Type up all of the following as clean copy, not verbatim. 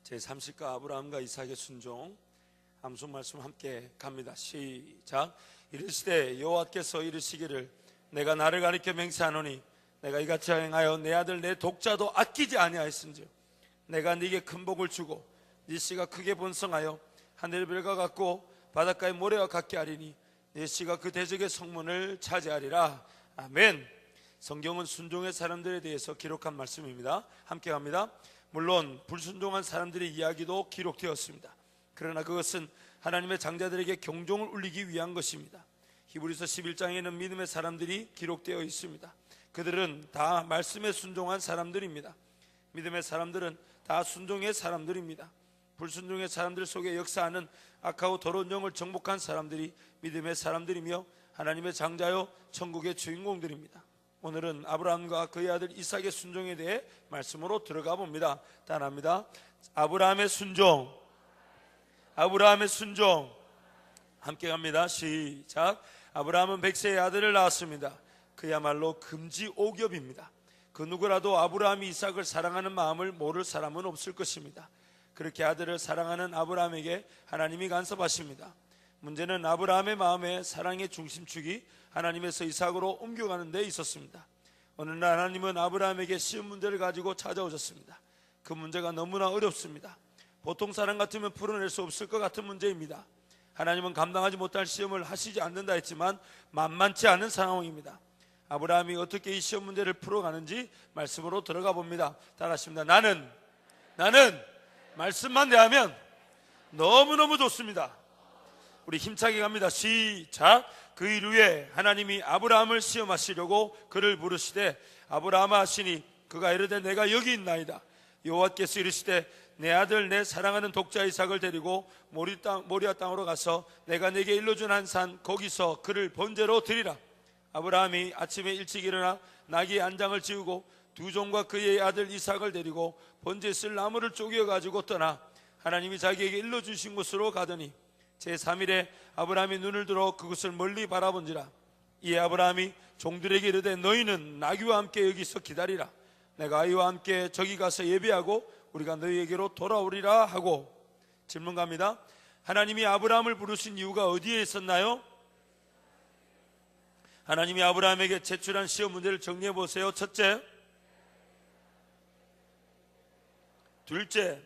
제30가 아브라함과 이삭의 순종 암송 말씀 함께 갑니다. 시작. 이르시되 여호와께서 이르시기를 내가 나를 가리켜 맹세하노니 내가 이같이 행하여 내 아들 내 독자도 아끼지 아니하였은즉 내가 네게 큰 복을 주고 네 씨가 크게 번성하여 하늘별과 같고 바닷가의 모래와 같게 하리니 네 씨가 그 대적의 성문을 차지하리라. 아멘. 성경은 순종의 사람들에 대해서 기록한 말씀입니다. 함께 갑니다. 물론 불순종한 사람들의 이야기도 기록되었습니다. 그러나 그것은 하나님의 장자들에게 경종을 울리기 위한 것입니다. 히브리서 11장에는 믿음의 사람들이 기록되어 있습니다. 그들은 다 말씀에 순종한 사람들입니다. 믿음의 사람들은 다 순종의 사람들입니다. 불순종의 사람들 속에 역사하는 악하고 더러운 영을 정복한 사람들이 믿음의 사람들이며 하나님의 장자요 천국의 주인공들입니다. 오늘은 아브라함과 그의 아들 이삭의 순종에 대해 말씀으로 들어가 봅니다. 따라합니다. 아브라함의 순종, 아브라함의 순종. 함께 갑니다. 시작. 아브라함은 100세의 아들을 낳았습니다. 그야말로 금지옥엽입니다. 그 누구라도 아브라함이 이삭을 사랑하는 마음을 모를 사람은 없을 것입니다. 그렇게 아들을 사랑하는 아브라함에게 하나님이 간섭하십니다. 문제는 아브라함의 마음에 사랑의 중심축이 하나님에서 이삭으로 옮겨가는 데 있었습니다. 어느 날 하나님은 아브라함에게 쉬운 문제를 가지고 찾아오셨습니다. 그 문제가 너무나 어렵습니다. 보통 사람 같으면 풀어낼 수 없을 것 같은 문제입니다. 하나님은 감당하지 못할 시험을 하시지 않는다 했지만 만만치 않은 상황입니다. 아브라함이 어떻게 이 시험 문제를 풀어가는지 말씀으로 들어가 봅니다. 따라하십니다. 나는 말씀만 대하면 너무너무 좋습니다. 우리 힘차게 갑니다. 시작. 그 일 후에 하나님이 아브라함을 시험하시려고 그를 부르시되 아브라함아 하시니 그가 이르되 내가 여기 있나이다. 여호와께서 이르시되 내 아들 내 사랑하는 독자 이삭을 데리고 모리아 땅으로 가서 내가 내게 일러준 한 산 거기서 그를 번제로 드리라. 아브라함이 아침에 일찍 일어나 나귀의 안장을 지우고 두 종과 그의 아들 이삭을 데리고 번제에 쓸 나무를 쪼개어 가지고 떠나 하나님이 자기에게 일러주신 곳으로 가더니 제3일에 아브라함이 눈을 들어 그것을 멀리 바라본지라. 이에 아브라함이 종들에게 이르되 너희는 나귀와 함께 여기서 기다리라. 내가 아이와 함께 저기 가서 예배하고 우리가 너희에게로 돌아오리라 하고. 질문 갑니다. 하나님이 아브라함을 부르신 이유가 어디에 있었나요? 하나님이 아브라함에게 제출한 시험 문제를 정리해 보세요. 첫째, 둘째,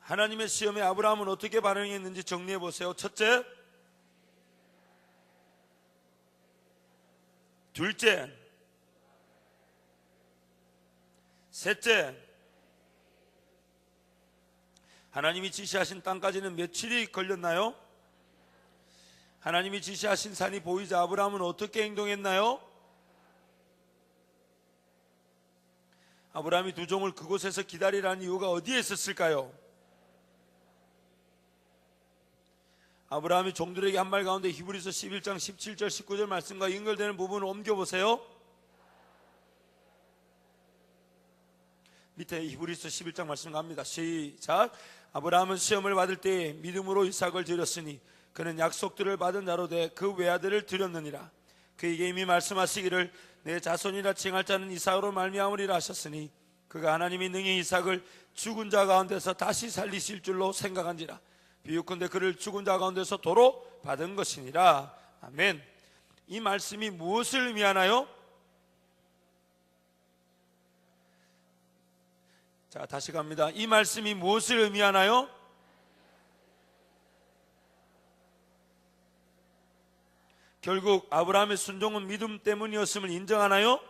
하나님의 시험에 아브라함은 어떻게 반응했는지 정리해 보세요. 첫째, 둘째, 셋째, 하나님이 지시하신 땅까지는 며칠이 걸렸나요? 하나님이 지시하신 산이 보이자 아브라함은 어떻게 행동했나요? 아브라함이 두 종을 그곳에서 기다리라는 이유가 어디에 있었을까요? 아브라함이 종들에게 한 말 가운데 히브리서 11장 17절 19절 말씀과 연결되는 부분을 옮겨보세요. 밑에 히브리서 11장 말씀 갑니다. 시작. 아브라함은 시험을 받을 때에 믿음으로 이삭을 드렸으니 그는 약속들을 받은 자로 돼 그 외아들을 드렸느니라. 그에게 이미 말씀하시기를 내 자손이라 칭할 자는 이삭으로 말미암으리라 하셨으니 그가 하나님이 능히 이삭을 죽은 자 가운데서 다시 살리실 줄로 생각한지라. 비유컨대 그를 죽은 자 가운데서 도로 받은 것이니라. 아멘. 이 말씀이 무엇을 의미하나요? 자, 다시 갑니다. 이 말씀이 무엇을 의미하나요? 결국 아브라함의 순종은 믿음 때문이었음을 인정하나요?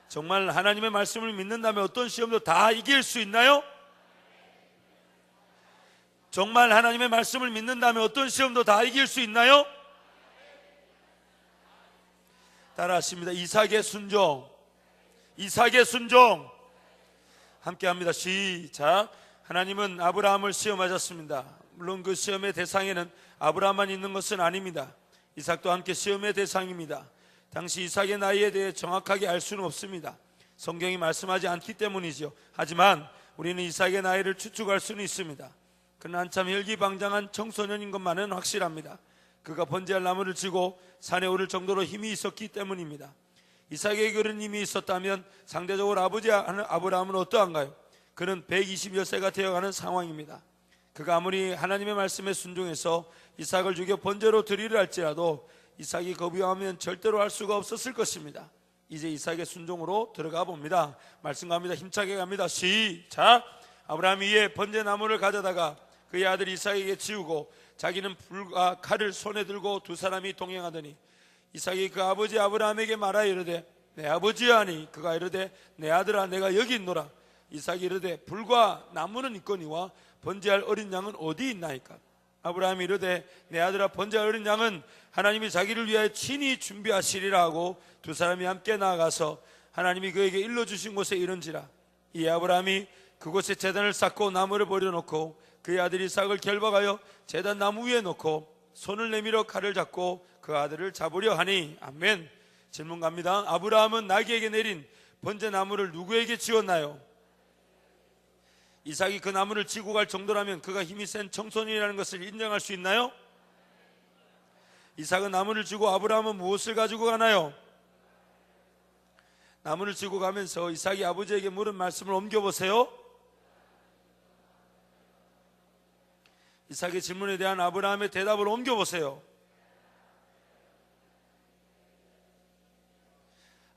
정말 하나님의 말씀을 믿는다면 어떤 시험도 다 이길 수 있나요? 정말 하나님의 말씀을 믿는다면 어떤 시험도 다 이길 수 있나요? 따라하십니다. 이삭의 순종, 이삭의 순종. 함께 합니다. 시작. 하나님은 아브라함을 시험하셨습니다. 물론 그 시험의 대상에는 아브라함만 있는 것은 아닙니다. 이삭도 함께 시험의 대상입니다. 당시 이삭의 나이에 대해 정확하게 알 수는 없습니다. 성경이 말씀하지 않기 때문이죠. 하지만 우리는 이삭의 나이를 추측할 수는 있습니다. 그는 한참 혈기방장한 청소년인 것만은 확실합니다. 그가 번제할 나무를 쥐고 산에 오를 정도로 힘이 있었기 때문입니다. 이삭에게 그런 힘이 있었다면 상대적으로 아버지 아브라함은 어떠한가요? 그는 120여세가 되어가는 상황입니다. 그가 아무리 하나님의 말씀에 순종해서 이삭을 죽여 번제로 드리려 할지라도 이삭이 거부하면 절대로 할 수가 없었을 것입니다. 이제 이삭의 순종으로 들어가 봅니다. 말씀 갑니다. 힘차게 갑니다. 시작. 아브라함이 이에 번제나무를 가져다가 그의 아들 이삭에게 지우고 자기는 불과 칼을 손에 들고 두 사람이 동행하더니 이삭이 그 아버지 아브라함에게 말하여 이르되 내 아버지여 하니 그가 이르되 내 아들아 내가 여기 있노라. 이삭이 이르되 불과 나무는 있거니와 번제할 어린 양은 어디 있나이까? 아브라함이 이르되 내 아들아 번제할 어린 양은 하나님이 자기를 위하여 친히 준비하시리라 하고 두 사람이 함께 나아가서 하나님이 그에게 일러주신 곳에 이른지라. 이 아브라함이 그곳에 제단을 쌓고 나무를 버려놓고 그의 아들 이삭을 결박하여 제단 나무 위에 놓고 손을 내밀어 칼을 잡고 그 아들을 잡으려 하니. 아멘. 질문 갑니다. 아브라함은 나귀에게 내린 번제 나무를 누구에게 지웠나요? 이삭이 그 나무를 지고 갈 정도라면 그가 힘이 센 청소년이라는 것을 인정할 수 있나요? 이삭은 나무를 지고 아브라함은 무엇을 가지고 가나요? 나무를 지고 가면서 이삭이 아버지에게 물은 말씀을 옮겨보세요. 이삭의 질문에 대한 아브라함의 대답을 옮겨보세요.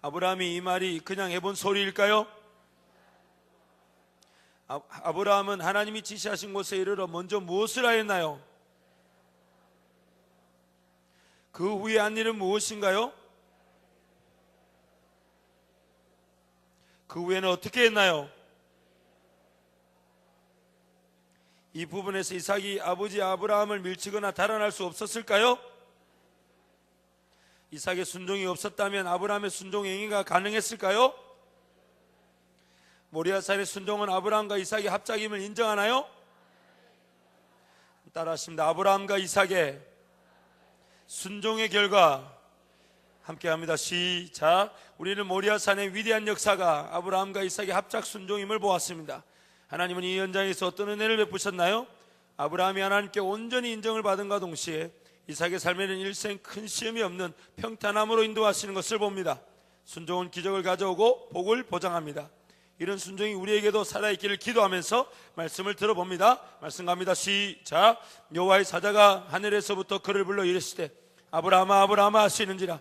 아브라함이 이 말이 그냥 해본 소리일까요? 아브라함은 하나님이 지시하신 곳에 이르러 먼저 무엇을 하였나요? 그 후에 한 일은 무엇인가요? 그 후에는 어떻게 했나요? 이 부분에서 이삭이 아버지 아브라함을 밀치거나 달아날 수 없었을까요? 이삭의 순종이 없었다면 아브라함의 순종 행위가 가능했을까요? 모리아산의 순종은 아브라함과 이삭의 합작임을 인정하나요? 따라하십니다. 아브라함과 이삭의 순종의 결과 함께합니다. 시작. 우리는 모리아산의 위대한 역사가 아브라함과 이삭의 합작 순종임을 보았습니다. 하나님은 이 현장에서 어떤 은혜를 베푸셨나요? 아브라함이 하나님께 온전히 인정을 받은과 동시에 이삭의 삶에는 일생 큰 시험이 없는 평탄함으로 인도하시는 것을 봅니다. 순종은 기적을 가져오고 복을 보장합니다. 이런 순종이 우리에게도 살아있기를 기도하면서 말씀을 들어봅니다. 말씀 갑니다. 시작. 여호와의 사자가 하늘에서부터 그를 불러 이르시되 아브라함아 아브라함아 하시는지라.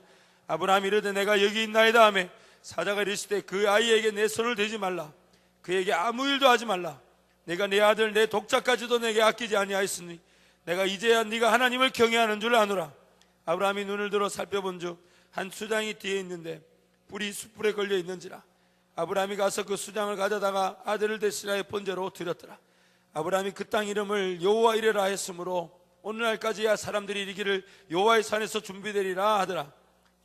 아브라함이 이르되 내가 여기 있나이다 하매 사자가 이르시되 그 아이에게 내 손을 대지 말라. 그에게 아무 일도 하지 말라. 내가 내 아들 내 독자까지도 내게 아끼지 아니하였으니 내가 이제야 네가 하나님을 경외하는 줄 아노라. 아브라함이 눈을 들어 살펴본 즉 한 수장이 뒤에 있는데 뿔이 숯불에 걸려 있는지라. 아브라함이 가서 그 수장을 가져다가 아들을 대신하여 번제로 드렸더라. 아브라함이 그 땅 이름을 여호와 이레라 했으므로 오늘날까지야 사람들이 이르기를 여호와의 산에서 준비되리라 하더라.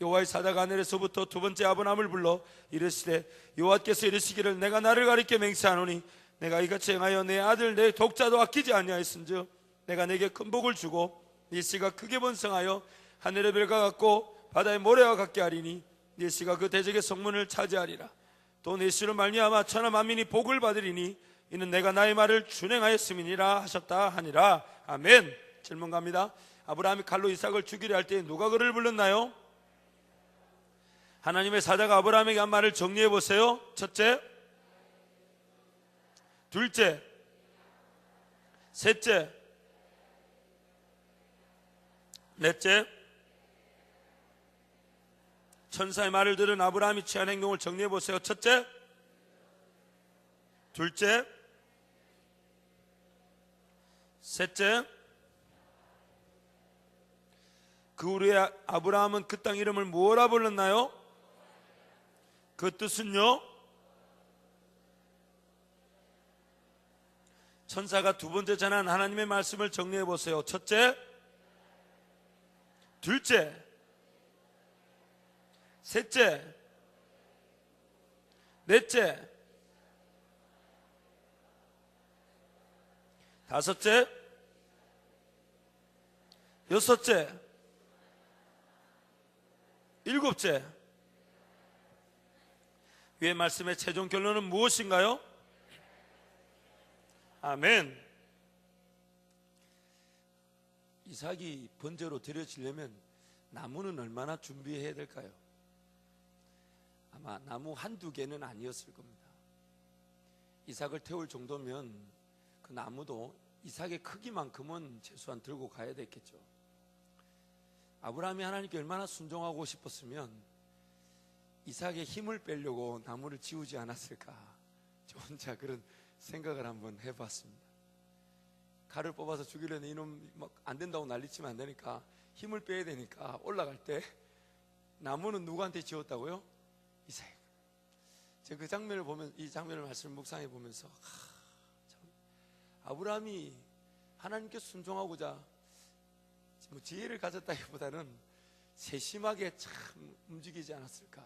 여호와의 사자가 하늘에서부터 두 번째 아브라함을 불러 이르시되 여호와께서 이르시기를 내가 나를 가리켜 맹세하노니 내가 이같이 행하여 내 아들 내 독자도 아끼지 아니하였은즉 내가 내게 큰 복을 주고 네 씨가 크게 번성하여 하늘의 별과 같고 바다의 모래와 같게 하리니 네 씨가 그 대적의 성문을 차지하리라. 또 내 씨로 말미암아 천하 만민이 복을 받으리니 이는 내가 나의 말을 준행하였음이니라 하셨다 하니라. 아멘. 질문 갑니다. 아브라함이 칼로 이삭을 죽이려 할 때 누가 그를 불렀나요? 하나님의 사자가 아브라함에게 한 말을 정리해 보세요. 첫째, 둘째, 셋째, 넷째. 천사의 말을 들은 아브라함이 취한 행동을 정리해 보세요. 첫째, 둘째, 셋째. 그 후에 아브라함은 그 땅 이름을 뭐라 불렀나요? 그 뜻은요? 천사가 두 번째 전한 하나님의 말씀을 정리해 보세요. 첫째, 둘째, 셋째, 넷째, 다섯째, 여섯째, 일곱째. 위의 말씀의 최종 결론은 무엇인가요? 아멘. 이삭이 번제로 드려지려면 나무는 얼마나 준비해야 될까요? 아마 나무 한두 개는 아니었을 겁니다. 이삭을 태울 정도면 그 나무도 이삭의 크기만큼은 최소한 들고 가야 됐겠죠. 아브라함이 하나님께 얼마나 순종하고 싶었으면 이삭의 힘을 빼려고 나무를 지우지 않았을까. 저 혼자 그런 생각을 한번 해봤습니다. 칼을 뽑아서 죽이려는 이놈 막 안 된다고 난리치면 안 되니까 힘을 빼야 되니까 올라갈 때 나무는 누구한테 지웠다고요? 이삭. 제가 그 장면을 보면, 이 장면을 말씀을 묵상해 보면서 참 아브라함이 하나님께 순종하고자 뭐 지혜를 가졌다기보다는 세심하게 참 움직이지 않았을까.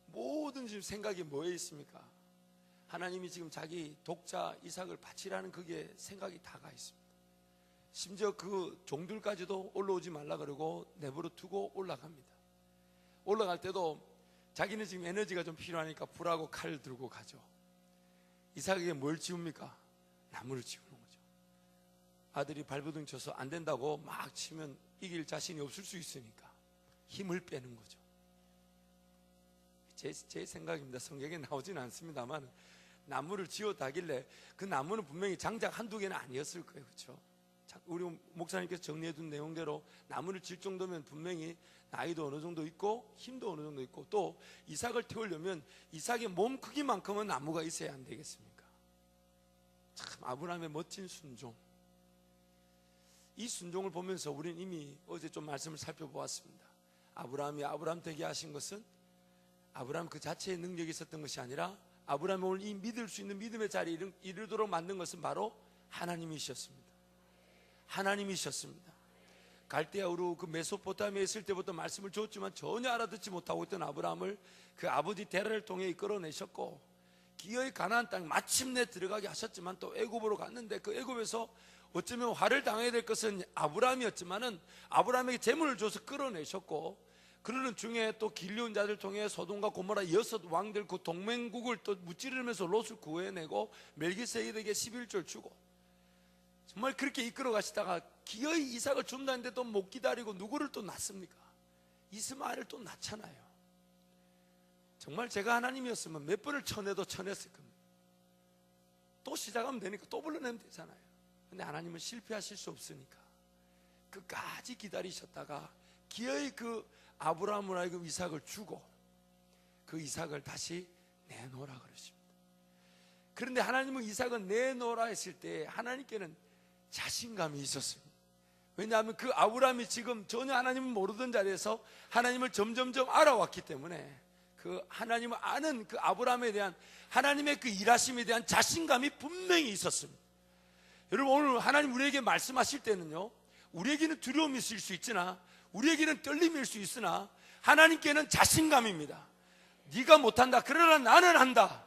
모든 지금 생각이 뭐에 있습니까? 하나님이 지금 자기 독자 이삭을 바치라는 그게 생각이 다 가 있습니다. 심지어 그 종들까지도 올라오지 말라 그러고 내버려 두고 올라갑니다. 올라갈 때도 자기는 지금 에너지가 좀 필요하니까 불하고 칼을 들고 가죠. 이삭에게 뭘 지웁니까? 나무를 지우는 거죠. 아들이 발버둥 쳐서 안 된다고 막 치면 이길 자신이 없을 수 있으니까 힘을 빼는 거죠. 제 생각입니다. 성경에 나오지는 않습니다만 나무를 지었다길래 그 나무는 분명히 장작 한두 개는 아니었을 거예요. 그렇죠? 우리 목사님께서 정리해둔 내용대로 나무를 질 정도면 분명히 나이도 어느 정도 있고 힘도 어느 정도 있고, 또 이삭을 태우려면 이삭의 몸 크기만큼은 나무가 있어야 안 되겠습니까? 참 아브라함의 멋진 순종. 이 순종을 보면서 우리는 이미 어제 좀 말씀을 살펴보았습니다. 아브라함이 아브라함 되게 하신 것은 아브라함 그 자체의 능력이 있었던 것이 아니라 아브라함이 오늘 이 믿을 수 있는 믿음의 자리에 이르도록 만든 것은 바로 하나님이셨습니다. 하나님이셨습니다. 갈대아 우르 그 메소포타미아에 있을 때부터 말씀을 줬지만 전혀 알아듣지 못하고 있던 아브라함을 그 아버지 데라를 통해 이끌어내셨고, 기어이 가나안 땅에 마침내 들어가게 하셨지만 또 애굽으로 갔는데 그 애굽에서 어쩌면 화를 당해야 될 것은 아브라함이었지만은 아브라함에게 재물을 줘서 끌어내셨고, 그러는 중에 또 길리온 자들 통해 소돔과 고모라 6 왕들 그 동맹국을 또 무찌르면서 롯을 구해내고 멜기세덱에게 11절 주고, 정말 그렇게 이끌어 가시다가 기어이 이삭을 준다는데 또 못 기다리고 누구를 또 낳습니까? 이스마엘을 또 낳잖아요. 정말 제가 하나님이었으면 몇 번을 쳐내도 쳐냈을 겁니다. 또 시작하면 되니까 또 불러내면 되잖아요. 근데 하나님은 실패하실 수 없으니까 끝까지 기다리셨다가 기어이 그 아브라함을 하여금 이삭을 주고 그 이삭을 다시 내놓으라 그러십니다. 그런데 하나님은 이삭을 내놓으라 했을 때 하나님께는 자신감이 있었습니다. 왜냐하면 그 아브라함이 지금 전혀 하나님을 모르던 자리에서 하나님을 점점점 알아왔기 때문에 그 하나님을 아는 그 아브라함에 대한 하나님의 그 일하심에 대한 자신감이 분명히 있었습니다. 여러분, 오늘 하나님 우리에게 말씀하실 때는요, 우리에게는 두려움이 있을 수 있으나 우리에게는 떨림일 수 있으나 하나님께는 자신감입니다. 네가 못한다, 그러나 나는 한다.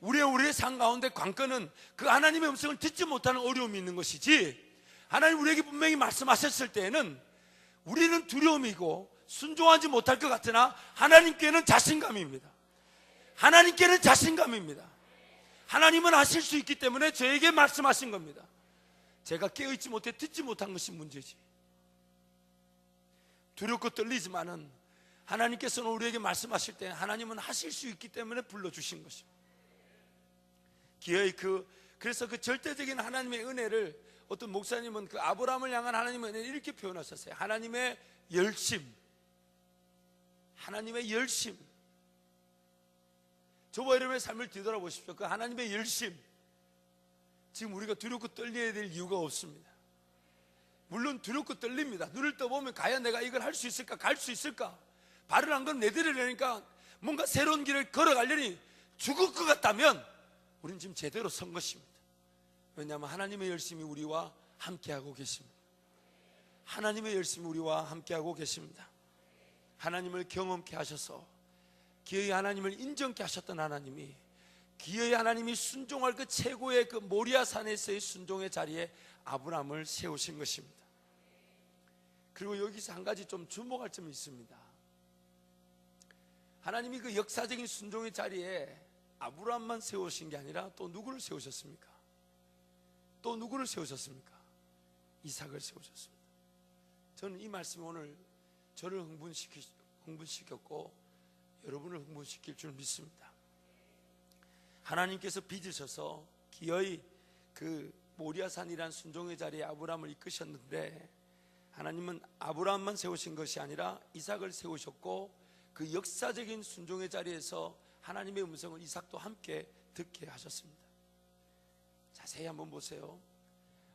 우리의 삶 가운데 관건은 그 하나님의 음성을 듣지 못하는 어려움이 있는 것이지, 하나님 우리에게 분명히 말씀하셨을 때에는 우리는 두려움이고 순종하지 못할 것 같으나 하나님께는 자신감입니다. 하나님께는 자신감입니다. 하나님은 하실 수 있기 때문에 저에게 말씀하신 겁니다. 제가 깨어있지 못해 듣지 못한 것이 문제지. 두렵고 떨리지만은 하나님께서는 우리에게 말씀하실 때 하나님은 하실 수 있기 때문에 불러주신 것입니다. 기어이 그래서 그 절대적인 하나님의 은혜를 어떤 목사님은 그 아브라함을 향한 하나님의 은혜를 이렇게 표현하셨어요. 하나님의 열심. 하나님의 열심. 저와 여러분의 삶을 뒤돌아보십시오. 그 하나님의 열심. 지금 우리가 두렵고 떨려야 될 이유가 없습니다. 물론 두렵고 떨립니다. 눈을 떠보면 과연 내가 이걸 할 수 있을까? 갈 수 있을까? 발을 안 걸으면 내디르려니까 뭔가 새로운 길을 걸어가려니 죽을 것 같다면 우리는 지금 제대로 선 것입니다. 왜냐하면 하나님의 열심이 우리와 함께하고 계십니다. 하나님의 열심이 우리와 함께하고 계십니다. 하나님을 경험케 하셔서 기어이 하나님을 인정케 하셨던 하나님이 기어이 하나님이 순종할 그 최고의 그 모리아 산에서의 순종의 자리에 아브라함을 세우신 것입니다. 그리고 여기서 한 가지 좀 주목할 점이 있습니다. 하나님이 그 역사적인 순종의 자리에 아브라함만 세우신 게 아니라 또 누구를 세우셨습니까? 또 누구를 세우셨습니까? 이삭을 세우셨습니다. 저는 이 말씀이 오늘 저를 흥분시켰고 여러분을 흥분시킬 줄 믿습니다. 하나님께서 빚으셔서 기어이 그 모리아산이란 순종의 자리에 아브라함을 이끄셨는데, 하나님은 아브라함만 세우신 것이 아니라 이삭을 세우셨고, 그 역사적인 순종의 자리에서 하나님의 음성을 이삭도 함께 듣게 하셨습니다. 자세히 한번 보세요.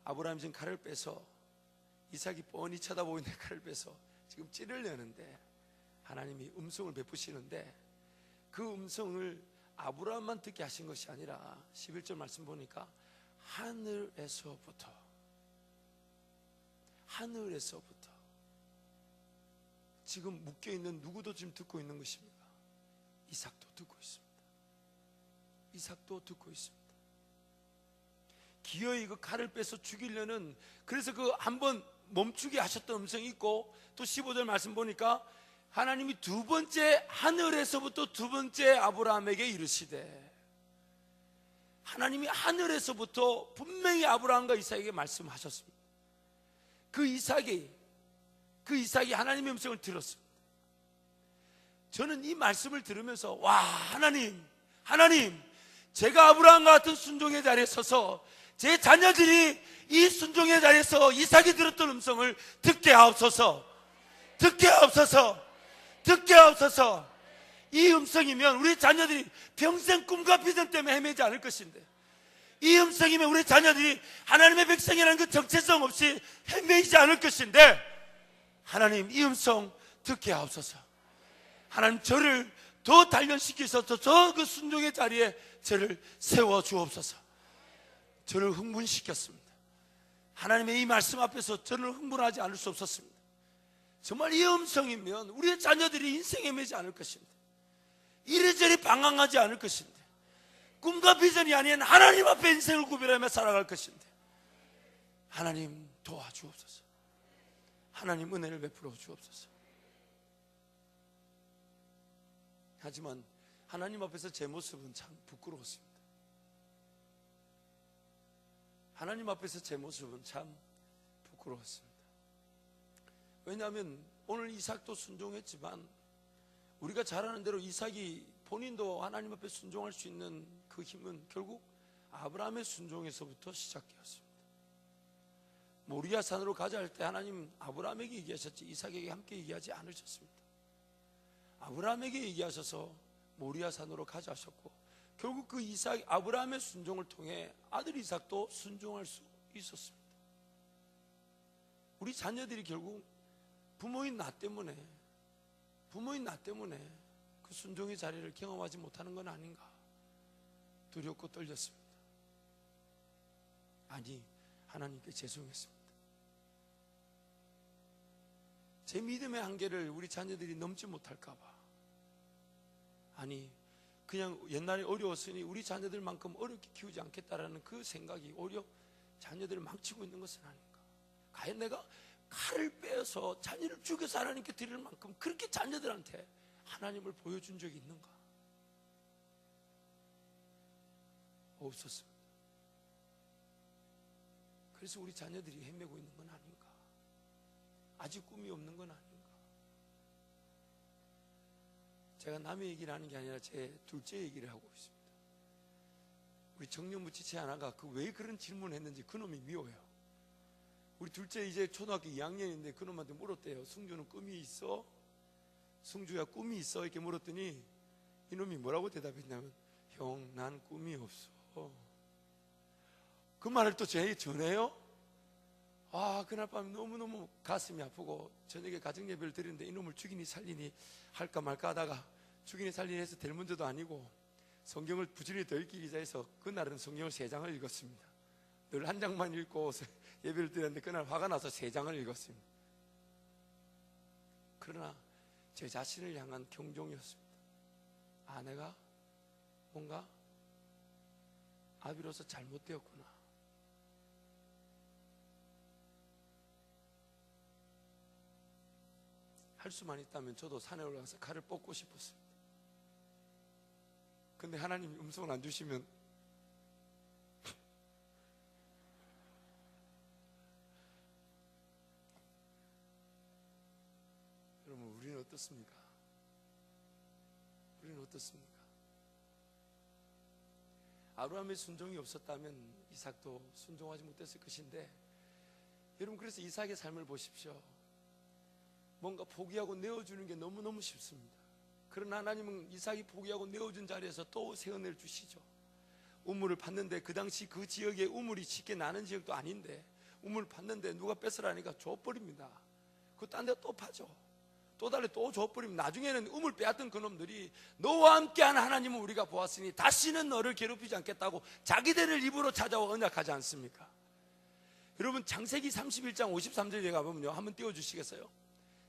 아브라함이 지금 칼을 빼서, 이삭이 뻔히 쳐다보고 있는 칼을 빼서 지금 찌르려는데 하나님이 음성을 베푸시는데, 그 음성을 아브라함만 듣게 하신 것이 아니라 11절 말씀 보니까 하늘에서부터 지금 묶여있는 누구도 지금 듣고 있는 것입니다. 이삭도 듣고 있습니다. 이삭도 듣고 있습니다. 기어이 그 칼을 빼서 죽이려는, 그래서 그 한번 멈추게 하셨던 음성이 있고, 또 15절 말씀 보니까 하나님이 두 번째, 하늘에서부터 두 번째 아브라함에게 이르시되, 하나님이 하늘에서부터 분명히 아브라함과 이삭에게 말씀하셨습니다. 그 이삭이 하나님의 음성을 들었습니다. 저는 이 말씀을 들으면서, 와, 하나님, 제가 아브라함과 같은 순종의 자리에 서서 제 자녀들이 이 순종의 자리에서 이삭이 들었던 음성을 듣게 하옵소서. 이 음성이면 우리 자녀들이 평생 꿈과 비전 때문에 헤매지 않을 것인데, 이 음성이면 우리 자녀들이 하나님의 백성이라는 그 정체성 없이 헤매이지 않을 것인데, 하나님 이 음성 듣게 하옵소서. 하나님 저를 더 단련시키셔서 저 그 순종의 자리에 저를 세워 주옵소서. 저를 흥분시켰습니다. 하나님의 이 말씀 앞에서 저를 흥분하지 않을 수 없었습니다. 정말 이 음성이면 우리의 자녀들이 인생에 매지 않을 것인데, 이리저리 방황하지 않을 것인데, 꿈과 비전이 아닌 하나님 앞에 인생을 구별하며 살아갈 것인데, 하나님 도와주옵소서. 하나님 은혜를 베풀어 주옵소서. 하지만 하나님 앞에서 제 모습은 참 부끄러웠습니다. 하나님 앞에서 제 모습은 참 부끄러웠습니다. 왜냐하면 오늘 이삭도 순종했지만, 우리가 잘 아는 대로 이삭이 본인도 하나님 앞에 순종할 수 있는 그 힘은 결국 아브라함의 순종에서부터 시작되었습니다. 모리아 산으로 가자 할 때 하나님 아브라함에게 얘기하셨지 이삭에게 함께 얘기하지 않으셨습니다. 아브라함에게 얘기하셔서 모리아 산으로 가자 하셨고, 결국 그 아브라함의 순종을 통해 아들 이삭도 순종할 수 있었습니다. 우리 자녀들이 결국 부모인 나 때문에 그 순종의 자리를 경험하지 못하는 건 아닌가 두렵고 떨렸습니다. 아니, 하나님께 죄송했습니다. 제 믿음의 한계를 우리 자녀들이 넘지 못할까봐, 아니 그냥 옛날에 어려웠으니 우리 자녀들만큼 어렵게 키우지 않겠다라는 그 생각이 오히려 자녀들을 망치고 있는 것은 아닌가. 과연 내가 칼을 빼서 자녀를 죽여서 하나님께 드릴 만큼 그렇게 자녀들한테 하나님을 보여준 적이 있는가? 없었습니다. 그래서 우리 자녀들이 헤매고 있는 건 아닌가? 아직 꿈이 없는 건 아닌가? 제가 남의 얘기를 하는 게 아니라 제 둘째 얘기를 하고 있습니다. 우리 정년부 지체 하나가 왜 그런 질문을 했는지 그놈이 미워요. 우리 둘째 이제 초등학교 2학년인데 그놈한테 물었대요. 승주는 꿈이 있어? 승주야 꿈이 있어? 이렇게 물었더니 이놈이 뭐라고 대답했냐면, 형, 난 꿈이 없어. 그 말을 또 저에게 전해요? 그날 밤 너무너무 가슴이 아프고 저녁에 가정예배를 드리는데 이놈을 죽이니 살리니 할까 말까 하다가 죽이니 살리니 해서 될 문제도 아니고 성경을 부지런히 더 읽기 위해서 그날은 성경을 3장을 읽었습니다. 늘 1장만 읽고 예배를 드렸는데 그날 화가 나서 3장을 읽었습니다. 그러나 제 자신을 향한 경종이었습니다. 내가 뭔가 아비로서 잘못되었구나. 할 수만 있다면 저도 산에 올라가서 칼을 뽑고 싶었습니다. 근데 하나님이 음성을 안 주시면 여러분, 우리는 어떻습니까? 우리는 어떻습니까? 아브라함의 순종이 없었다면 이삭도 순종하지 못했을 것인데, 여러분, 그래서 이삭의 삶을 보십시오. 뭔가 포기하고 내어주는 게 너무너무 쉽습니다. 그러나 하나님은 이삭이 포기하고 내어준 자리에서 또 새 은혜를 주시죠. 우물을 팠는데, 그 당시 그 지역에 우물이 쉽게 나는 지역도 아닌데 우물을 팠는데 누가 뺏으라니까 줘버립니다. 그 딴 데 또 파죠. 또 달리 또 줘버리면 나중에는 우물 빼앗던 그놈들이 너와 함께한 하나님은 우리가 보았으니 다시는 너를 괴롭히지 않겠다고 자기들을 입으로 찾아와 언약하지 않습니까? 여러분, 창세기 31장 53절에 가보면요, 한번 띄워주시겠어요?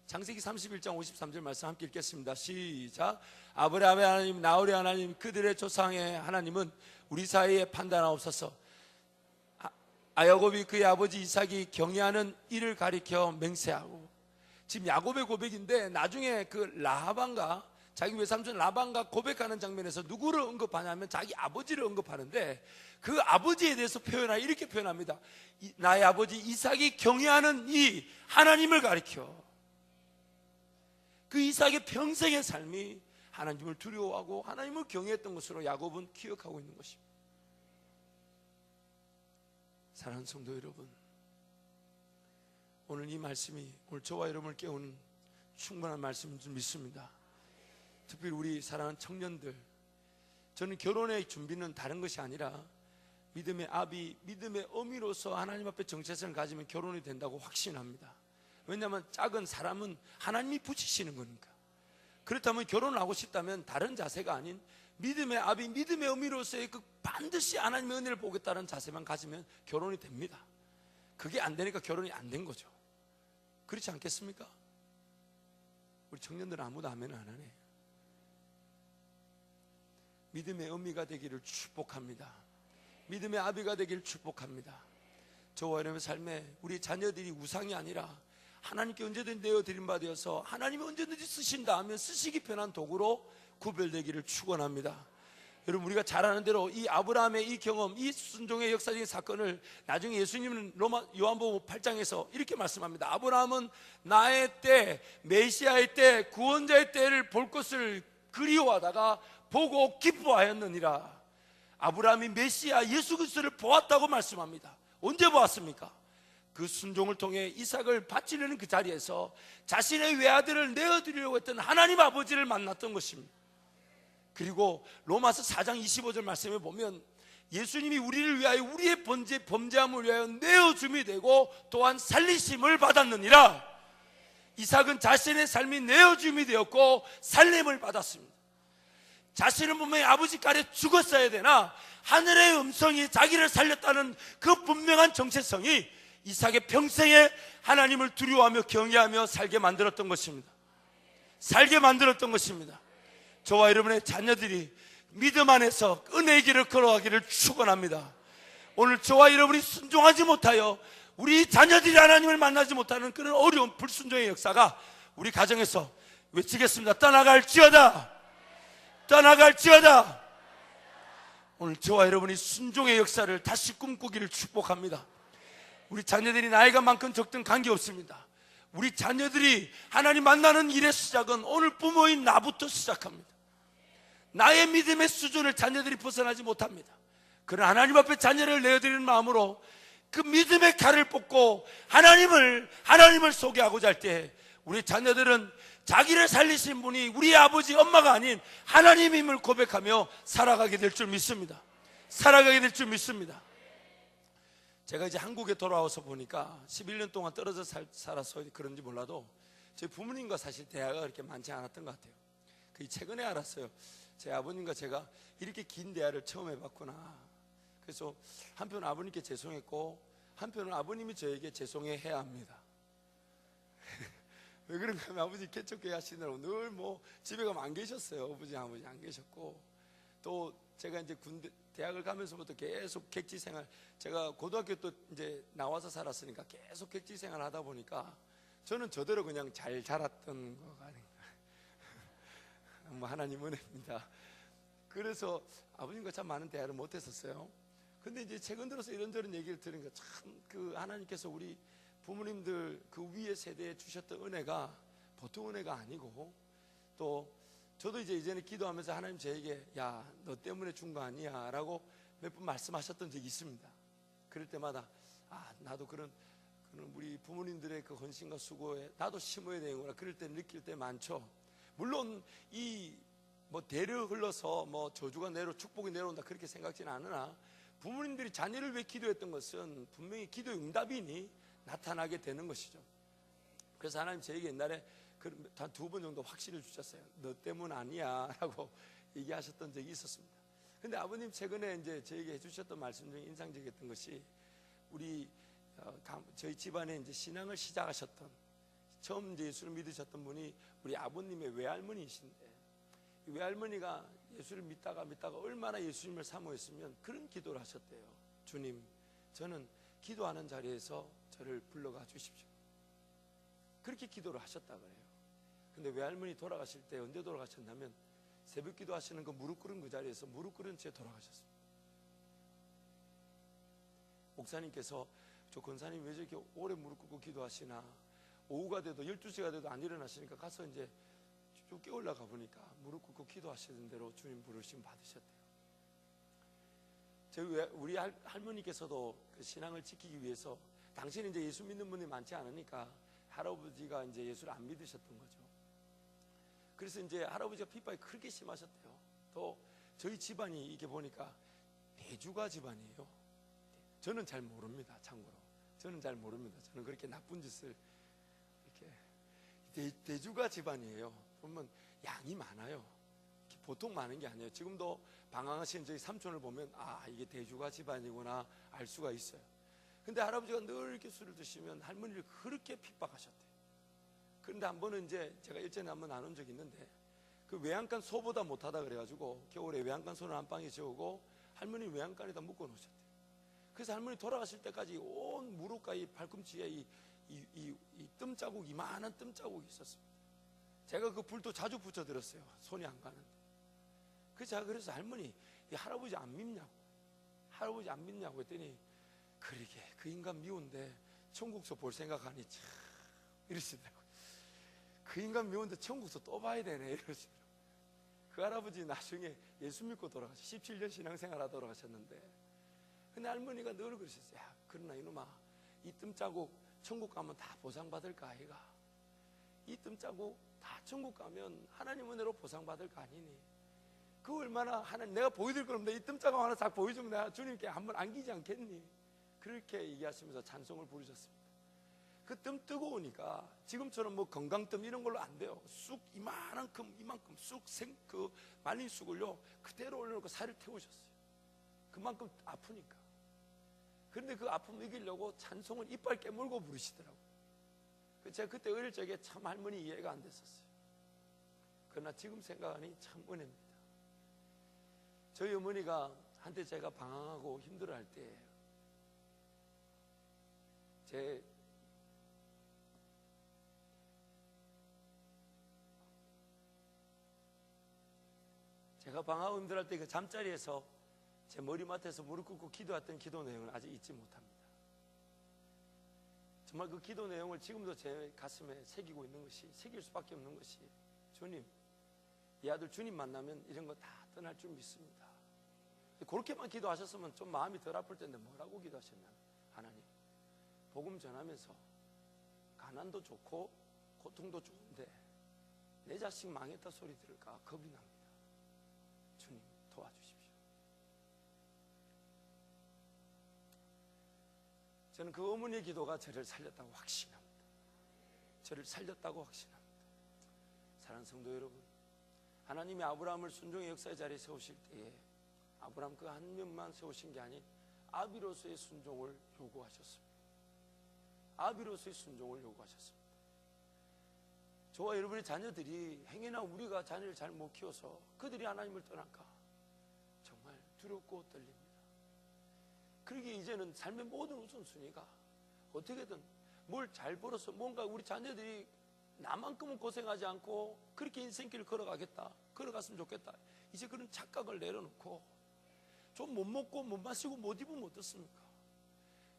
창세기 31장 53절 말씀 함께 읽겠습니다. 시작. 아브라함의 하나님, 나홀의 하나님, 그들의 조상의 하나님은 우리 사이에 판단하옵소서. 야곱이 그의 아버지 이삭이 경외하는 이를 가리켜 맹세하고, 지금 야곱의 고백인데 나중에 그 라반과 자기 외삼촌 라반과 고백하는 장면에서 누구를 언급하냐면 자기 아버지를 언급하는데, 그 아버지에 대해서 이렇게 표현합니다. 나의 아버지 이삭이 경외하는 이 하나님을 가리켜. 그 이삭의 평생의 삶이 하나님을 두려워하고 하나님을 경외했던 것으로 야곱은 기억하고 있는 것입니다. 사랑하는 성도 여러분, 오늘 이 말씀이 오늘 저와 여러분을 깨우는 충분한 말씀인 줄 믿습니다. 특별히 우리 사랑하는 청년들, 저는 결혼의 준비는 다른 것이 아니라 믿음의 아비, 믿음의 어미로서 하나님 앞에 정체성을 가지면 결혼이 된다고 확신합니다. 왜냐하면 작은 사람은 하나님이 붙이시는 거니까. 그렇다면 결혼을 하고 싶다면 다른 자세가 아닌 믿음의 아비, 믿음의 어미로서의 그 반드시 하나님의 은혜를 보겠다는 자세만 가지면 결혼이 됩니다. 그게 안 되니까 결혼이 안 된 거죠. 그렇지 않겠습니까? 우리 청년들은 아무도 아멘 안 하네. 믿음의 어미가 되기를 축복합니다. 믿음의 아비가 되기를 축복합니다. 저와 여러분의 삶에 우리 자녀들이 우상이 아니라 하나님께 언제든지 내어드린 바 되어서 하나님이 언제든지 쓰신다 하면 쓰시기 편한 도구로 구별되기를 축원합니다. 여러분, 우리가 잘 아는 대로 이 아브라함의 이 경험, 이 순종의 역사적인 사건을 나중에 예수님은 요한복음 8장에서 이렇게 말씀합니다. 아브라함은 나의 때, 메시아의 때, 구원자의 때를 볼 것을 그리워하다가 보고 기뻐하였느니라. 아브라함이 메시아 예수 그리스도를 보았다고 말씀합니다. 언제 보았습니까? 그 순종을 통해 이삭을 바치려는 그 자리에서 자신의 외아들을 내어드리려고 했던 하나님 아버지를 만났던 것입니다. 그리고 로마서 4장 25절 말씀에 보면 예수님이 우리를 위하여 우리의 범죄함을 위하여 내어줌이 되고 또한 살리심을 받았느니라. 이삭은 자신의 삶이 내어줌이 되었고 살림을 받았습니다. 자신은 분명히 아버지까지 죽었어야 되나 하늘의 음성이 자기를 살렸다는 그 분명한 정체성이 이삭의 평생에 하나님을 두려워하며 경외하며 살게 만들었던 것입니다. 살게 만들었던 것입니다. 저와 여러분의 자녀들이 믿음 안에서 은혜의 길을 걸어가기를 축원합니다. 오늘 저와 여러분이 순종하지 못하여 우리 자녀들이 하나님을 만나지 못하는 그런 어려운 불순종의 역사가 우리 가정에서 외치겠습니다. 떠나갈지어다. 떠나갈지어다. 오늘 저와 여러분이 순종의 역사를 다시 꿈꾸기를 축복합니다. 우리 자녀들이 나이가 많건 적든 관계없습니다. 우리 자녀들이 하나님 만나는 일의 시작은 오늘 부모인 나부터 시작합니다. 나의 믿음의 수준을 자녀들이 벗어나지 못합니다. 그러나 하나님 앞에 자녀를 내어드리는 마음으로 그 믿음의 칼을 뽑고 하나님을 소개하고자 할 때 우리 자녀들은 자기를 살리신 분이 우리 아버지 엄마가 아닌 하나님임을 고백하며 살아가게 될 줄 믿습니다. 살아가게 될 줄 믿습니다. 제가 이제 한국에 돌아와서 보니까 11년 동안 떨어져 살아서 그런지 몰라도 저희 부모님과 사실 대화가 그렇게 많지 않았던 것 같아요. 그 최근에 알았어요. 제 아버님과 제가 이렇게 긴 대화를 처음 해봤구나. 그래서 한편은 아버님께 죄송했고 한편은 아버님이 저에게 죄송해야 합니다. 왜 그런가 하면 아버지 개척교회 하시느라고 늘 뭐 집에 가면 안 계셨어요. 아버지 안 계셨고, 또 제가 이제 대학을 가면서부터 계속 객지 생활, 제가 고등학교 또 이제 나와서 살았으니까 계속 객지 생활 하다 보니까 저는 저대로 그냥 잘 자랐던 거 아닌가. 뭐 하나님 은혜입니다. 그래서 아버님과 참 많은 대화를 못 했었어요. 근데 이제 최근 들어서 이런저런 얘기를 들으니까 참 그 하나님께서 우리 부모님들 그 위의 세대에 주셨던 은혜가 보통 은혜가 아니고, 또 저도 이제 이전에 기도하면서 하나님 저에게 야, 너 때문에 준 거 아니야 라고 몇 번 말씀하셨던 적이 있습니다. 그럴 때마다 나도 그런 우리 부모님들의 그 헌신과 수고에 나도 심어야 되는구나, 그럴 때 느낄 때 많죠. 물론 이 뭐 대를 흘러서 뭐 저주가 축복이 내려온다 그렇게 생각지는 않으나, 부모님들이 자녀를 위해 기도했던 것은 분명히 기도의 응답이니 나타나게 되는 것이죠. 그래서 하나님 저에게 옛날에 한 2번 정도 확신을 주셨어요. 너 때문 아니야 라고 얘기하셨던 적이 있었습니다. 근데 아버님 최근에 이제 저에게 해주셨던 말씀 중에 인상적이었던 것이, 우리 저희 집안에 이제 신앙을 시작하셨던, 처음 이제 예수를 믿으셨던 분이 우리 아버님의 외할머니이신데, 이 외할머니가 예수를 믿다가 얼마나 예수님을 사모했으면 그런 기도를 하셨대요. 주님, 저는 기도하는 자리에서 저를 불러가 주십시오. 그렇게 기도를 하셨다 그래요. 근데 외할머니 돌아가실 때 언제 돌아가셨냐면, 새벽 기도 하시는 그 무릎 꿇은 그 자리에서 무릎 꿇은 채 돌아가셨습니다. 목사님께서 저 권사님 왜 저렇게 오래 무릎 꿇고 기도하시나, 오후가 돼도 12시가 돼도 안 일어나시니까 가서 이제 쭉 깨올라가 보니까 무릎 꿇고 기도하시는 대로 주님 부르심 받으셨대요. 우리 할머니께서도 그 신앙을 지키기 위해서, 당시는 이제 예수 믿는 분이 많지 않으니까 할아버지가 이제 예수를 안 믿으셨던 거죠. 그래서 이제 할아버지가 핍박이 그렇게 심하셨대요. 또 저희 집안이 이게 보니까 대주가 집안이에요. 저는 잘 모릅니다. 참고로 저는 잘 모릅니다. 저는 그렇게 나쁜 짓을 이렇게 대주가 집안이에요. 보면 양이 많아요. 보통 많은 게 아니에요. 지금도 방황하신 저희 삼촌을 보면 이게 대주가 집안이구나 알 수가 있어요. 근데 할아버지가 늘 이렇게 술을 드시면 할머니를 그렇게 핍박하셨대요. 그런데 한 번은 이제 제가 일전에 한번 나눈 적이 있는데, 그 외양간 소보다 못하다 그래가지고 겨울에 외양간 소를 한 방에 재우고 할머니 외양간에다 묶어 놓으셨대요. 그래서 할머니 돌아가실 때까지 온 무릎과 이 발꿈치에 이 뜸자국, 이만한 뜸자국이 있었습니다. 제가 그 불도 자주 붙여드렸어요. 손이 안 가는데. 그래서 할머니, 이 할아버지 안 믿냐고, 할아버지 안 믿냐고 했더니, 그러게 그 인간 미운데 천국서 볼 생각하니 참 이러시더라고요. 그 인간 미운데 천국서 또 봐야 되네 이러시더라고요. 그 할아버지 나중에 예수 믿고 17년 신앙생활 하다 돌아가셨는데, 근데 할머니가 늘 그러셨어요. 야, 그러나 이놈아, 이 뜸자국 천국 가면 다 보상받을 거 아이가? 이 뜸자국 다 천국 가면 하나님 은혜로 보상받을 거 아니니? 그 얼마나 내가 보여드릴 건 없는데 이 뜸자국 하나 딱 보여주면 내가 주님께 한번 안기지 않겠니? 그렇게 얘기하시면서 찬송을 부르셨습니다. 그 뜸 뜨거우니까 지금처럼 뭐 건강뜸 이런 걸로 안 돼요. 쑥 이만큼 쑥 그 말린 쑥을요 그대로 올려놓고 살을 태우셨어요. 그만큼 아프니까. 그런데 그 아픔을 이기려고 찬송을 이빨 깨물고 부르시더라고요. 제가 그때 어릴 적에 참 할머니 이해가 안 됐었어요. 그러나 지금 생각하니 참 은혜입니다. 저희 어머니가 한때 제가 방황하고 힘들어할 때 제가 방황하고 힘들어할 때 그 잠자리에서 제 머리맡에서 무릎 꿇고 기도했던 기도 내용을 아직 잊지 못합니다. 정말 그 기도 내용을 지금도 제 가슴에 새기고 있는 것이, 새길 수밖에 없는 것이, 주님, 이 아들 주님 만나면 이런 거 다 떠날 줄 믿습니다. 그렇게만 기도하셨으면 좀 마음이 덜 아플 텐데 뭐라고 기도하셨냐면, 하나님, 복음 전하면서 가난도 좋고 고통도 좋은데 내 자식 망했다 소리 들을까 겁이 납니다. 주님 도와주십시오. 저는 그 어머니의 기도가 저를 살렸다고 확신합니다. 저를 살렸다고 확신합니다. 사랑하는 성도 여러분, 하나님이 아브라함을 순종의 역사의 자리에 세우실 때에 아브라함 그 한 명만 세우신 게 아닌 아비로서의 순종을 요구하셨습니다. 아비로서의 순종을 요구하셨습니다. 저와 여러분의 자녀들이 행여나 우리가 자녀를 잘 못 키워서 그들이 하나님을 떠날까 정말 두렵고 떨립니다. 그러기에 이제는 삶의 모든 우선순위가 어떻게든 뭘 잘 벌어서 뭔가 우리 자녀들이 나만큼은 고생하지 않고 그렇게 인생길을 걸어갔으면 좋겠다. 이제 그런 착각을 내려놓고 좀 못 먹고 못 마시고 못 입으면 어떻습니까?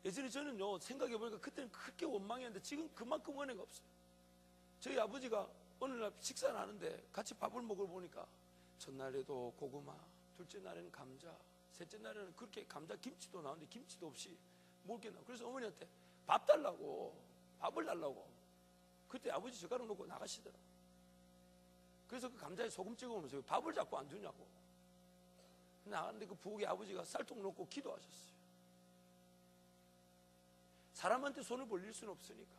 예전에 저는요 생각해보니까 그때는 그렇게 원망했는데 지금 그만큼 은혜가 없어요. 저희 아버지가 어느 날 식사를 하는데 같이 밥을 먹으러 보니까 첫날에도 고구마, 둘째 날에는 감자, 셋째 날에는 그렇게 감자 김치도 나오는데 김치도 없이 먹을 게 나와. 그래서 어머니한테 밥 달라고, 밥을 달라고. 그때 아버지 젓가락 놓고 나가시더라고. 그래서 그 감자에 소금 찍어오면서 밥을 자꾸 안 주냐고 나갔는데, 그 부엌에 아버지가 쌀통 놓고 기도하셨어요. 사람한테 손을 벌릴 수는 없으니까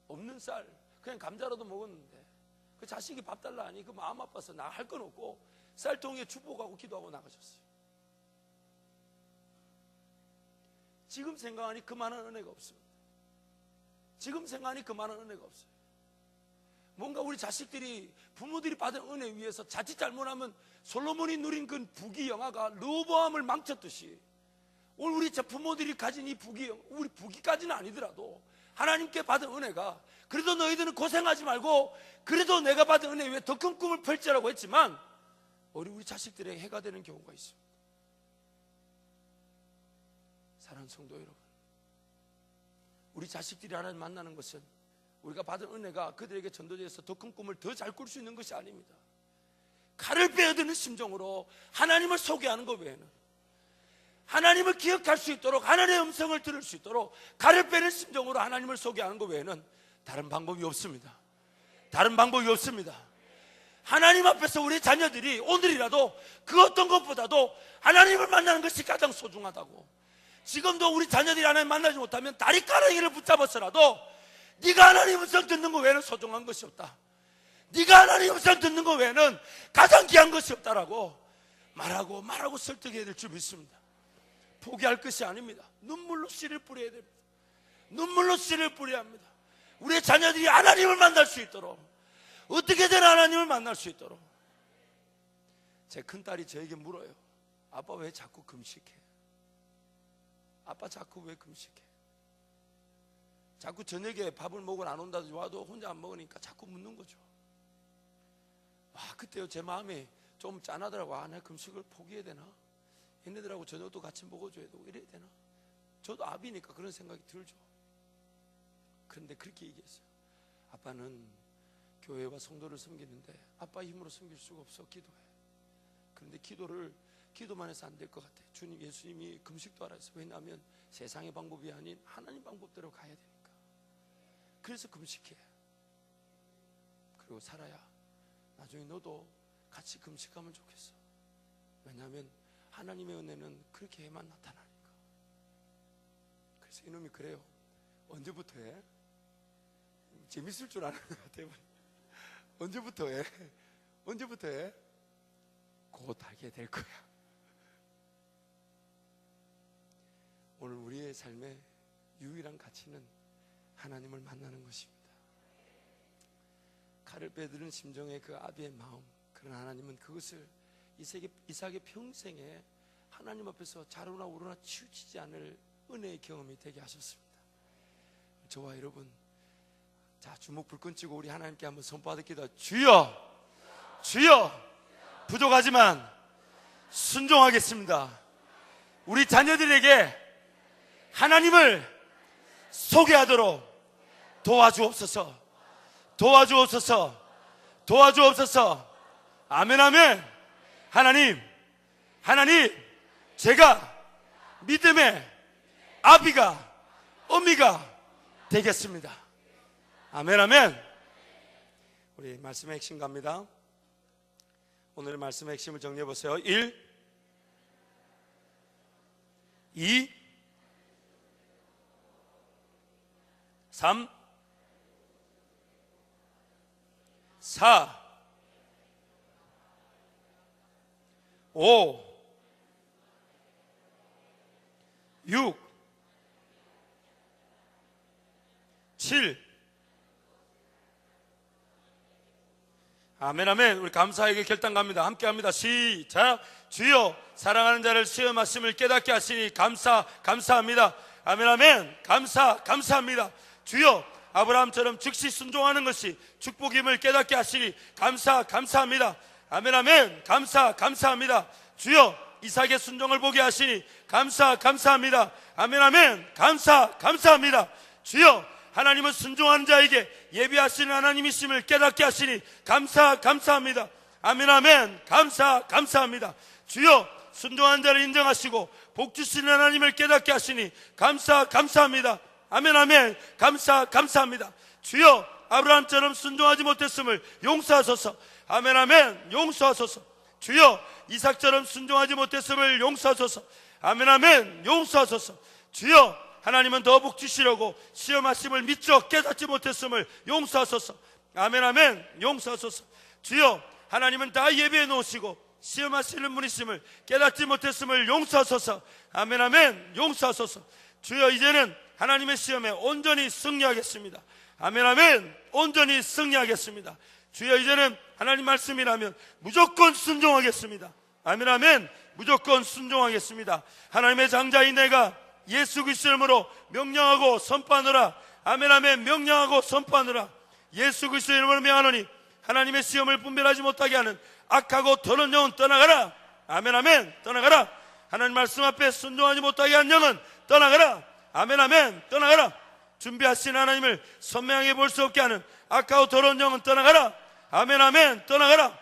없는 쌀 그냥 감자라도 먹었는데, 그 자식이 밥 달라 하니 그 마음 아파서 나 할 건 없고 쌀통에 축복하고 기도하고 나가셨어요. 지금 생각하니 그만한 은혜가 없습니다. 지금 생각하니 그만한 은혜가 없어요. 뭔가 우리 자식들이 부모들이 받은 은혜 위에서 자칫 잘못하면 솔로몬이 누린 그 부귀영화가 르호보암을 망쳤듯이, 오늘 우리 부모들이 가진 이 우리 부귀까지는 아니더라도 하나님께 받은 은혜가, 그래도 너희들은 고생하지 말고 그래도 내가 받은 은혜 위에 더 큰 꿈을 펼치라고 했지만 우리 자식들에게 해가 되는 경우가 있습니다. 사랑하는 성도 여러분, 우리 자식들이 하나님 만나는 것은 우리가 받은 은혜가 그들에게 전도돼서 더 큰 꿈을 더 잘 꿀 수 있는 것이 아닙니다. 칼을 빼어드는 심정으로 하나님을 소개하는 것 외에는, 하나님을 기억할 수 있도록, 하나님의 음성을 들을 수 있도록 칼을 빼는 심정으로 하나님을 소개하는 것 외에는 다른 방법이 없습니다. 다른 방법이 없습니다. 하나님 앞에서 우리 자녀들이 오늘이라도 그 어떤 것보다도 하나님을 만나는 것이 가장 소중하다고. 지금도 우리 자녀들이 하나님 만나지 못하면 다리카락이를 붙잡아서라도 네가 하나님 음성 듣는 것 외에는 소중한 것이 없다, 네가 하나님 음성 듣는 것 외에는 가장 귀한 것이 없다라고 말하고 설득해야 될 줄 믿습니다. 포기할 것이 아닙니다. 눈물로 씨를 뿌려야 됩니다. 눈물로 씨를 뿌려야 합니다. 우리의 자녀들이 하나님을 만날 수 있도록, 어떻게든 하나님을 만날 수 있도록. 제 큰딸이 저에게 물어요. 아빠 왜 자꾸 금식해? 아빠 자꾸 왜 금식해? 자꾸 저녁에 밥을 먹으러 안 온다든지 와도 혼자 안 먹으니까 자꾸 묻는 거죠. 와, 그때요 제 마음이 좀 짠하더라고. 아, 내가 금식을 포기해야 되나? 얘네들하고 저녁도 같이 먹어줘야 되고 이래야 되나? 저도 아비니까 그런 생각이 들죠. 그런데 그렇게 얘기했어요. 아빠는 교회와 성도를 섬기는데 아빠 힘으로 섬길 수가 없어. 기도해. 그런데 기도만 해서 안 될 것 같아. 예수님이 금식도 하라 했어요. 왜냐하면 세상의 방법이 아닌 하나님 방법대로 가야 되니까. 그래서 금식해. 그리고 살아야 나중에 너도 같이 금식하면 좋겠어. 왜냐하면 하나님의 은혜는 그렇게 해만 나타나니까. 그래서 이놈이 그래요. 언제부터 해? 재밌을 줄 아는 것 같아요. 언제부터 해? 언제부터 해? 곧 하게 될 거야. 오늘 우리의 삶의 유일한 가치는 하나님을 만나는 것입니다. 칼을 빼드는 심정의 그 아비의 마음, 그러나 하나님은 그것을 이삭의 평생에 하나님 앞에서 자루나 우러나 치우치지 않을 은혜의 경험이 되게 하셨습니다. 저와 여러분, 자, 주먹 불끈 쥐고 우리 하나님께 한번 선포하듯 기도. 주여, 주여, 부족하지만 순종하겠습니다. 우리 자녀들에게 하나님을 소개하도록 도와주옵소서. 도와주옵소서. 도와주옵소서. 아멘, 아멘. 하나님, 제가 믿음의 아비가, 어미가 되겠습니다. 아멘, 아멘. 우리 말씀의 핵심 갑니다. 오늘의 말씀의 핵심을 정리해 보세요. 1, 2, 3, 4, 5, 6, 7. 아멘, 아멘. 우리 감사에게 결단 갑니다. 함께 합니다. 시작. 주여, 사랑하는 자를 시험하심을 깨닫게 하시니 감사합니다. 아멘, 아멘. 감사합니다. 주여, 아브라함처럼 즉시 순종하는 것이 축복임을 깨닫게 하시니 감사합니다. 아멘, 아멘. 감사합니다. 주여, 이삭의 순종을 보게 하시니 감사합니다. 아멘, 아멘. 감사합니다. 주여, 하나님은 순종하는 자에게 예비하시는 하나님이심을 깨닫게 하시니 감사합니다. 아멘 아멘. 감사합니다. 주여, 순종한 자를 인정하시고 복 주시는 하나님을 깨닫게 하시니 감사합니다. 아멘 아멘. 감사합니다. 주여, 아브라함처럼 순종하지 못했음을 용서하소서. 아멘 아멘. 용서하소서. 주여, 이삭처럼 순종하지 못했음을 용서하소서. 아멘 아멘. 용서하소서. 주여, 하나님은 더 복 주시려고 시험하심을 미처 깨닫지 못했음을 용서하소서. 아멘 아멘. 용서하소서. 주여, 하나님은 다 예비해 놓으시고 시험하시는 분이심을 깨닫지 못했음을 용서하소서. 아멘 아멘. 용서하소서. 주여, 이제는 하나님의 시험에 온전히 승리하겠습니다. 아멘 아멘. 온전히 승리하겠습니다. 주여, 이제는 하나님 말씀이라면 무조건 순종하겠습니다. 아멘 아멘. 무조건 순종하겠습니다. 하나님의 장자인 내가 예수 그리스도의 이름으로 명령하고 선포하노라. 아멘 아멘. 명령하고 선포하노라. 예수 그리스도의 이름으로 명하노니 하나님의 시험을 분별하지 못하게 하는 악하고 더러운 영은 떠나가라. 아멘 아멘. 떠나가라. 하나님 말씀 앞에 순종하지 못하게 한 영은 떠나가라. 아멘 아멘. 떠나가라. 준비하신 하나님을 선명하게 볼 수 없게 하는 악하고 더러운 영은 떠나가라. 아멘 아멘. 떠나가라.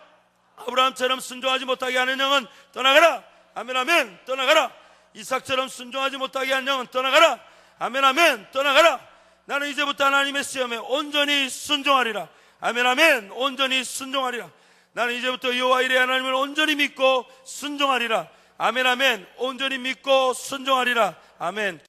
아브라함처럼 순종하지 못하게 하는 영은 떠나가라. 아멘 아멘. 떠나가라. 이삭처럼 순종하지 못하게 한 영은 떠나가라. 아멘 아멘. 떠나가라. 나는 이제부터 하나님의 시험에 온전히 순종하리라. 아멘 아멘. 온전히 순종하리라. 나는 이제부터 여호와 이레 하나님을 온전히 믿고 순종하리라. 아멘 아멘. 온전히 믿고 순종하리라. 아멘.